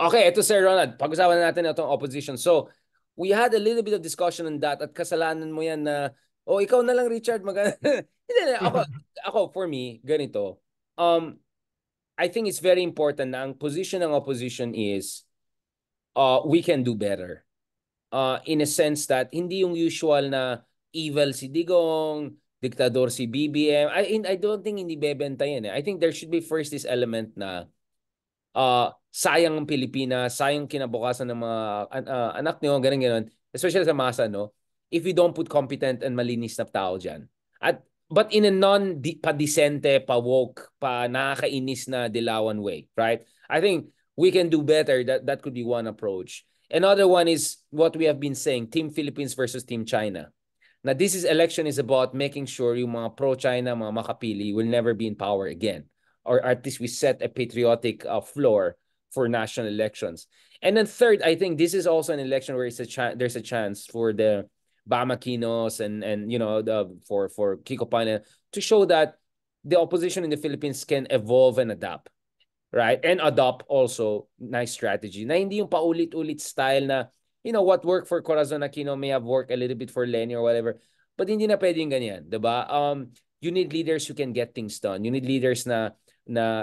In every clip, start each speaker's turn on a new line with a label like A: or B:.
A: Okay, ito Sir Ronald, pag-usapan na natin itong opposition. So, we had a little bit of discussion on that at kasalanan mo yan na, ikaw na lang Richard, Hindi, ako, for me, ganito. I think it's very important na ang position ng opposition is we can do better. In a sense that hindi yung usual na evil si Digong, diktador si BBM. I don't think hindi bebenta yan. I think there should be first this element na sayang ang Pilipinas, sayang kinabukasan ng mga anak nyo, ganun. Especially sa masa, no? If we don't put competent and malinis na tao dyan. But in a pa-decente, pa-woke, nakakainis na dilawan way, right? I think we can do better. That could be one approach. Another one is what we have been saying, Team Philippines versus Team China. Now, election is about making sure yung mga pro-China, mga makapili will never be in power again. Or at least we set a patriotic floor for national elections. And then third, I think this is also an election where there's a chance for the Bam Aquinos and for Kiko Pana to show that the opposition in the Philippines can evolve and adapt, right? And adopt also nice strategy. Na hindi yung paulit-ulit style na, what worked for Corazon Aquino may have worked a little bit for Lenny or whatever. But hindi na pwedeng ganyan, diba? You need leaders who can get things done. You need leaders na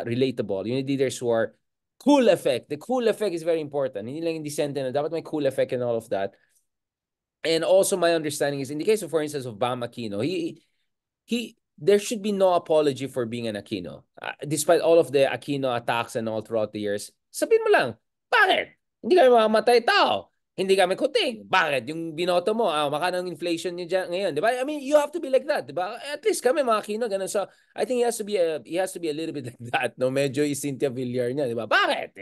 A: relatable. You need leaders who are cool effect. The cool effect is very important. Hindi lang yung decente na dapat may cool effect and all of that. And also my understanding is in the case of, for instance, of Bam Aquino, there should be no apology for being an Aquino. Despite all of the Aquino attacks and all throughout the years, sabihin mo lang, bakit? Hindi kami mamamatay tao. Hindi kami kuting. Bakit? Yung binoto mo, makano ng inflation niyo dyan ngayon, di ba? I mean, you have to be like that, di ba? At least kami mga Aquino, ganun. So, I think he has to be a little bit like that, no? Medyo Cynthia Villar niya, di ba? Bakit?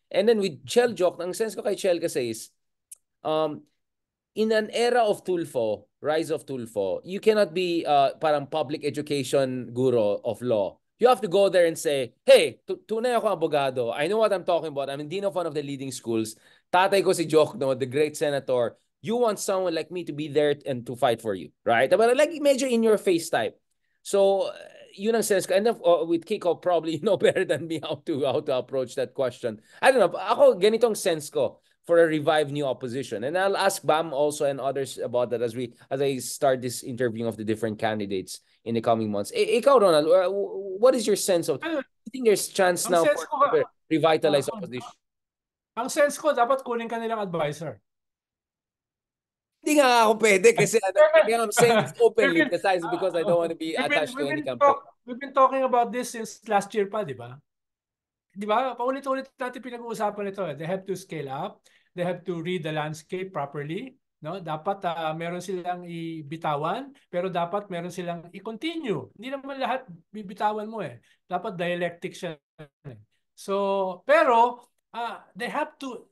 A: And then with Chel joke, ang sense ko kay Chel kasi is, in an era of Tulfo, rise of Tulfo, you cannot be parang public education guru of law. You have to go there and say, hey, tunay ako abogado. I know what I'm talking about. I'm dean of one of the leading schools. Tatay ko si Jokno, the great senator. You want someone like me to be there and to fight for you, right? But like major in your face type. So, yun ang sense ko. And with Kiko, probably you know better than me how to approach that question. I don't know. Ako, ganitong sense ko for a revived new opposition. And I'll ask Bam also and others about that as I start this interviewing of the different candidates in the coming months. Ikaw, Ronald, what is your sense of, do you think there's chance now for revitalized opposition?
B: Ang sense ko, dapat kunin ka nilang advisor.
A: Hindi nga ako pwede kasi I'm saying this openly precisely because I don't want to be attached to any campaign.
B: We've been talking about this since last year pa, di ba? Di ba? Paulit-ulit natin pinag-uusapan ito. They have to scale up. They have to read the landscape properly. No? Dapat meron silang ibitawan, pero dapat meron silang i-continue. Hindi naman lahat bibitawan mo eh. Dapat dialectic siya. So, pero they have to,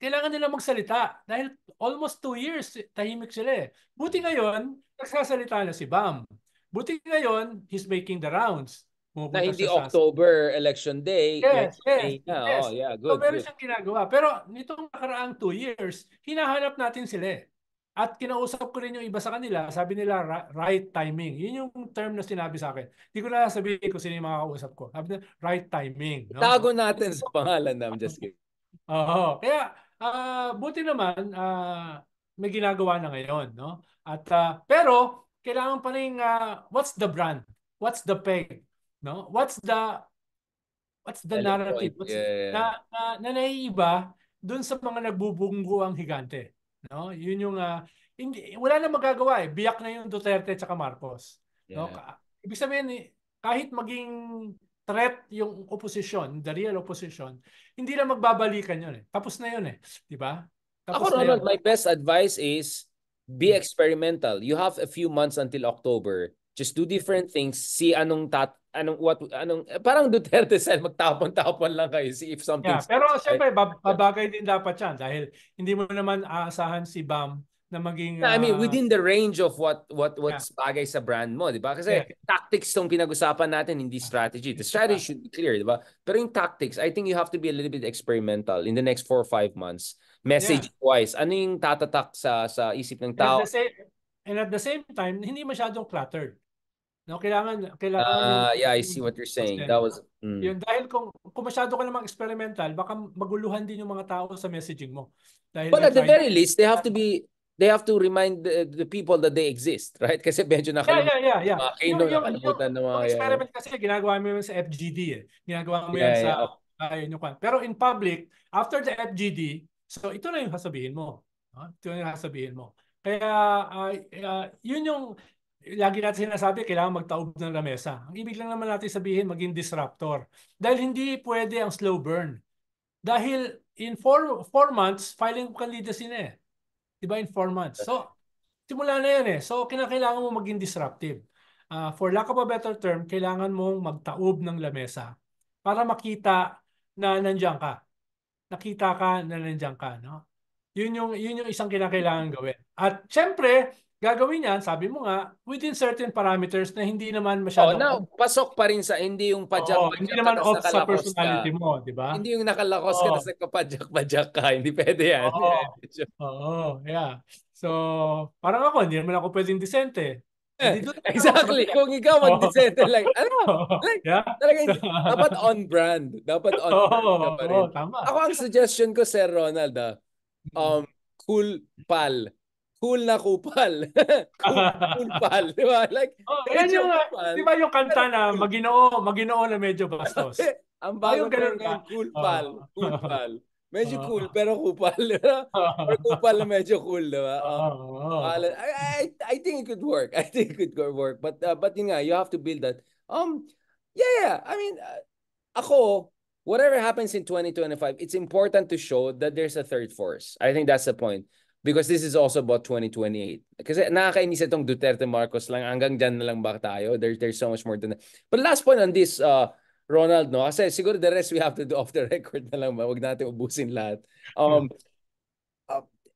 B: kailangan nila magsalita dahil almost 2 years tahimik sila eh. Buti ngayon, nagsasalita na si Bam. Buti ngayon, he's making the rounds.
A: Na hindi October election day.
B: Yes.
A: Oh, yeah, good.
B: So meron siyang ginagawa. Pero nitong nakaraang 2 years, hinahanap natin sila eh. At kinausap ko rin yung iba sa kanila, sabi nila right timing. Yun yung term na sinabi sa akin. Hindi ko na sabihin kung sino yung mga kausap ko. Sabi nila, right timing. No?
A: Tago natin sa pangalan na. I'm just kidding.
B: Oo. Kaya, buti naman, may ginagawa na ngayon. No? At, pero, kailangan pa rin, what's the brand? What's the peg? No? What's the narrative? Na naiiba dun sa mga nagbubunggo ang higante. No? Yun yung wala na magagawa eh. Biyak na yung Duterte at Marcos. No? Ibig sabihin, kahit maging threat yung opposition, the real opposition, hindi na magbabalikan yun eh. Tapos na yun eh. Di ba?
A: Ako, Ronald, my best advice is be experimental. You have a few months until October. Just do different things. See parang Duterte said, magtapon-tapon lang kayo. See if something.
B: Yeah, pero siyempre, babagay din dapat yan dahil hindi mo naman aasahan si Bam na maging...
A: I mean, within the range of what's bagay sa brand mo, di ba? Kasi tactics tong pinag-usapan natin, hindi strategy. The strategy should be clear, di ba? Pero yung tactics, I think you have to be a little bit experimental in the next 4 or 5 months. Message-wise, ano yung tatatak sa isip ng tao?
B: And at the same time, hindi masyadong cluttered. No, kailangan
A: Yeah, I see
B: yung
A: what you're saying.
B: consent.
A: That was
B: Yun, dahil kung masyado ka namang experimental, baka maguluhan din yung mga tao sa messaging mo. Dahil
A: Well,
B: they're
A: at the
B: trying
A: very least, they have to remind the people that they exist, right? Kasi medyo nakalimutan
B: Yeah.
A: mga Kano, nakalimutan ng mga
B: Yung experiment kasi ginagawa mo yun sa FGD eh. Ginagawa mo yan
A: yeah,
B: sa
A: yeah.
B: ayun yung kwan. Pero in public, after the FGD, so ito na yung sasabihin mo. Ito na yung sasabihin mo. Kaya yun yung lagi natin sinasabi, kailangan magtaob ng lamesa. Ang ibig lang naman natin sabihin, maging disruptor. Dahil hindi pwede ang slow burn. Dahil in 4 months, filing candidacy na eh. Diba in 4 months? So, simula na yan eh. So, kinakailangan mo maging disruptive. For lack of a better term, kailangan mong magtaob ng lamesa para makita na nandiyan ka. Nakita ka na nandiyan ka. No? Yun yung isang kinakailangan gawin. At syempre, gagawin yan, sabi mo nga, within certain parameters na hindi naman
A: Oh,
B: masyadong
A: now, pasok pa rin sa hindi yung
B: hindi
A: padyak-padyak ka
B: naman
A: tapos
B: off sa
A: nakalakos
B: personality
A: ka.
B: mo, di ba?
A: Hindi yung nakalakos ka
B: Oo.
A: tapos nagpapadyak-padyak ka. Hindi pwede yan.
B: Oo. Oo, yeah. So, parang ako, hindi naman ako pwedeng disente. Hindi doon naman ako sa
A: Exactly.
B: kabila.
A: Kung ikaw
B: Oo.
A: mag-decente like, ano? Like,
B: Yeah.
A: talaga, dapat on brand. Dapat on brand ka pa rin.
B: Tama.
A: Ako ang suggestion ko, Sir Ronald, um, cool pal. Cool na kupal. Cool pal. Di ba? Like,
B: Yan
A: medyo
B: yung,
A: kupal.
B: di ba yung
A: Pero
B: kanta na
A: cool.
B: Maginoo na medyo bastos.
A: Ang
B: Yung
A: bagong term
B: ganun
A: ngayon,
B: ba?
A: cool pal.
B: Oo.
A: Cool pal. Medyo
B: Oo.
A: cool, pero kupal. Di ba? Or kupal na medyo cool, di ba?
B: Oo.
A: I think it could work. I think it could work. But yun nga, you have to build that. Yeah. I mean, ako, whatever happens in 2025, it's important to show that there's a third force. I think that's the point. Because this is also about 2028. Kasi nakakainis itong Duterte Marcos lang. Hanggang dyan na lang ba tayo? There's so much more than that. But last point on this, Ronald, no? Kasi siguro the rest we have to do off the record na lang ba? Huwag natin ubusin lahat.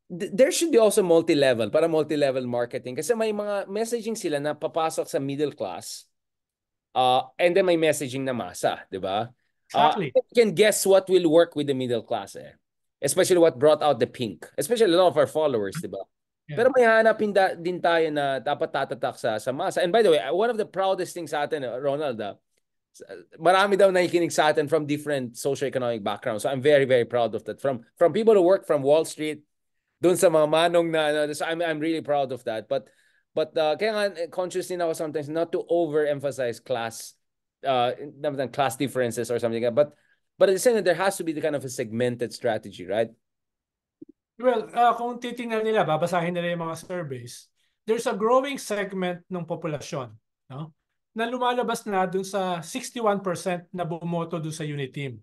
A: There should be also multi-level, para multi-level marketing. Kasi may mga messaging sila na papasok sa middle class. And then may messaging na masa, di ba?
B: Exactly.
A: You can guess what will work with the middle class eh. Especially what brought out the pink. Especially a lot of our followers, di ba?
B: Yeah.
A: Pero may hanapin din tayo na dapat tatatak sa masa. And by the way, one of the proudest things sa atin, Ronald, marami daw nakikinig sa atin from different socioeconomic backgrounds. So I'm very, very proud of that. From people who work from Wall Street, dun sa mga manong na, so I'm really proud of that. But kaya nga, conscious din ako sometimes not to overemphasize class differences or something. But at the same time, there has to be the kind of a segmented strategy, right?
B: Well, kung titingnan nila, babasahin nila yung mga surveys, there's a growing segment ng populasyon, no? Na lumalabas na dun sa 61% na bumoto dun sa unit team.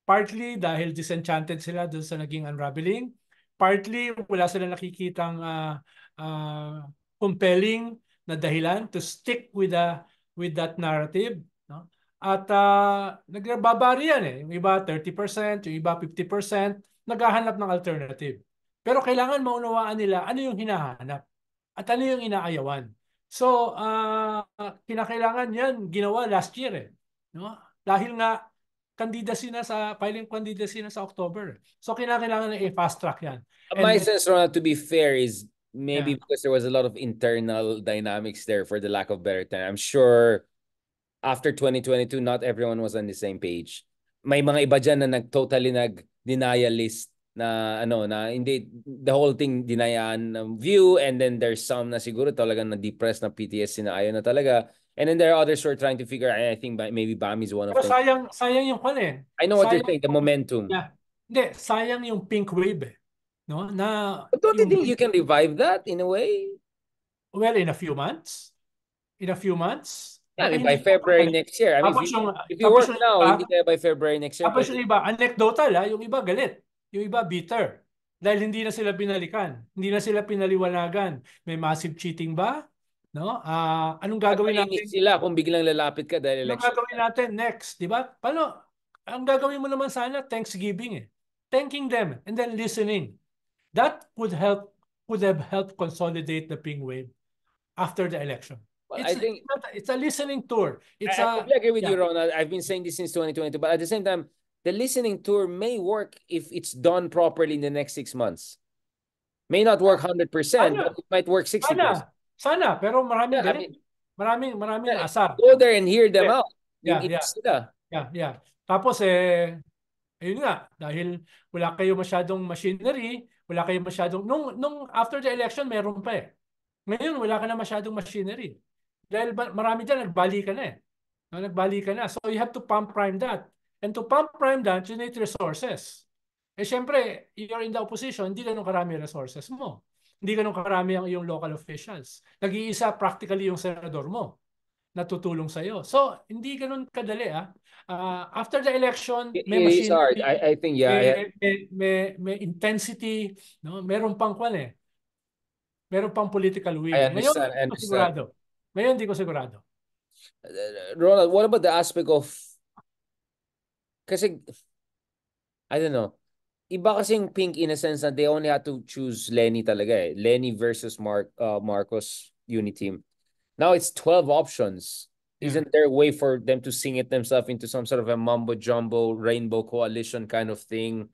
B: Partly dahil disenchanted sila dun sa naging unraveling. Partly wala sila nakikitang compelling na dahilan to stick with that narrative. No? At nagbabari yan eh. Yung iba 30%, yung iba 50%, naghahanap ng alternative. Pero kailangan maunawaan nila ano yung hinahanap at ano yung inaayawan. So, kinakailangan yan ginawa last year eh. No? Dahil nga, filing candidacy na sa October. So, kinakailangan na i-fast track yan.
A: My sense, Ronald, to be fair, is maybe
B: Yeah.
A: because there was a lot of internal dynamics there, for the lack of better term. I'm sure after 2022, not everyone was on the same page. May mga iba dyan na totally nag-denialist na hindi, the whole thing dinayaan ng view, and then there's some na siguro talagang na-depressed na PTSD na ayaw na talaga. And then there are others who are trying to figure out, I think maybe Bami is one of
B: Pero
A: them.
B: sayang yung kwan eh.
A: I know what you're saying, the momentum.
B: Yeah. Hindi, sayang yung pink wave eh. No?
A: But don't you think you can revive that in a way?
B: Well, in a few months. Yeah,
A: I mean, by February next year. I mean, if you work now, hindi kaya by February next year.
B: Tapos yung iba, anecdotal yung iba galit. Yung iba bitter. Dahil hindi na sila binalikan. Hindi na sila pinaliwanagan. May massive cheating ba? No? Anong gagawin natin?
A: Sila kung biglang lalapit ka dahil election.
B: Anong gagawin natin next? Di ba? Paano? Ang gagawin mo naman sana, Thanksgiving eh. Thanking them and then listening. That would have helped consolidate the pink wave after the election.
A: Well,
B: It's a listening tour.
A: I agree with you, Ronald. I've been saying this since 2022, but at the same time, the listening tour may work if it's done properly in the next 6 months. May not work 100%, but it might work 60%.
B: Sana, pero maraming galit. Maraming asar.
A: Go there and hear them out. Yung
B: Yeah, yeah,
A: sila.
B: yeah. Tapos ayun nga, dahil wala kayo masyadong machinery, wala kayo masyadong nung after the election meron pa eh. Ngayon wala ka na masyadong machinery. Dahil marami diyan nagbali ka na eh. No, nagbali ka na. So you have to pump prime that. And to pump prime that, you need resources. Eh syempre, you're in the opposition, hindi ganun karami resources mo. Hindi ganun karami ang iyong local officials. Nag-iisa practically yung senador mo na tutulong sa iyo. So, hindi ganun kadali after the election,
A: It
B: may
A: is hard.
B: machinery,
A: I think, yeah.
B: may intensity, no? Meron pang meron pang political will.
A: I
B: Ngayon,
A: understand. I
B: hindi ko
A: understand.
B: sigurado. Ngayon, hindi ko sigurado.
A: Ronald, what about the aspect of, kasi, I don't know, iba kasing pink in a sense that they only had to choose Lenny talaga eh. Lenny versus Marcos Uniteam. Now it's 12 options.
B: Yeah.
A: Isn't there a way for them to sing it themselves into some sort of a mumbo jumbo rainbow coalition kind of thing?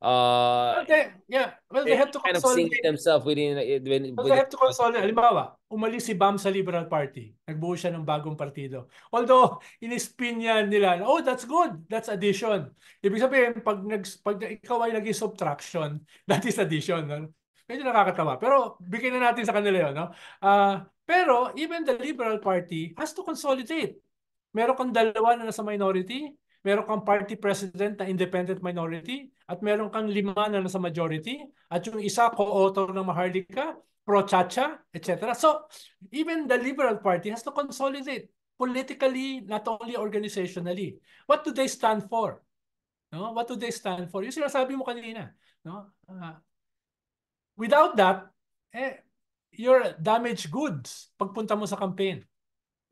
B: Well, they have to
A: Kind of sing
B: consolidate.
A: themselves
B: Well, they have to consolidate. Halimbawa, umalis si Bam sa Liberal Party. Nagbuo siya ng bagong partido. Although, inispin niya nila, oh, that's good. That's addition. Ibig sabihin, pag ikaw ay naging subtraction, that is addition. No? Medyo nakakatawa. Pero, bigyan na natin sa kanila yun. No? Pero, even the Liberal Party has to consolidate. Meron kang dalawa na nasa minority, meron kang party president na independent minority, at meron kang 5 na nasa majority, at yung isa co-author ng Maharlika, pro-Chacha, etc. So, even the Liberal Party has to consolidate politically, not only organizationally. What do they stand for? No? What do they stand for? Yung sinasabi mo kanina. No? Without that, you're damaged goods pagpunta mo sa campaign.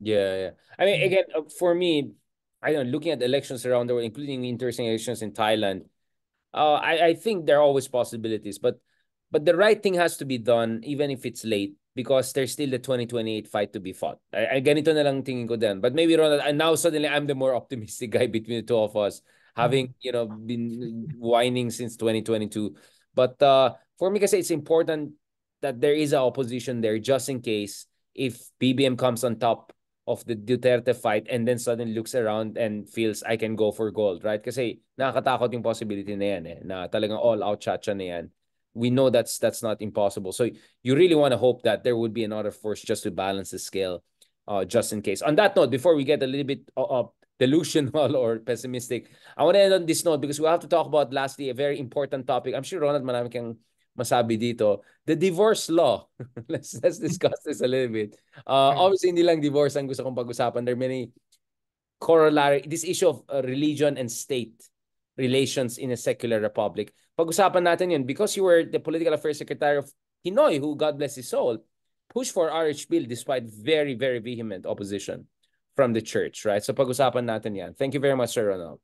A: Yeah. I mean, again, for me, I don't know, looking at elections around the world, including interesting elections in Thailand, I think there are always possibilities, but the right thing has to be done, even if it's late, because there's still the 2028 fight to be fought. I ganito na lang tingin ko din. But maybe Ronald, and now suddenly I'm the more optimistic guy between the two of us, having been whining since 2022. But for me, kasi it's important that there is an opposition there, just in case if BBM comes on top of the Duterte fight and then suddenly looks around and feels I can go for gold, right? Kasi nakakatakot yung possibility na yan eh, na talagang all-out chacha na yan. We know that's not impossible. So you really want to hope that there would be another force just to balance the scale, just in case. On that note, before we get a little bit delusional or pessimistic, I want to end on this note because we have to talk about lastly a very important topic. I'm sure Ronald marami kang masabi dito, the divorce law. let's discuss this a little bit. Obviously, hindi lang divorce ang gusto kong pag-usapan. There are many corollary, this issue of religion and state relations in a secular republic. Pag-usapan natin yun because you were the political affairs secretary of Pinoy, who, God bless his soul, pushed for RH bill despite very, very vehement opposition from the church, right? So pag-usapan natin yan. Thank you very much, Sir Ronald.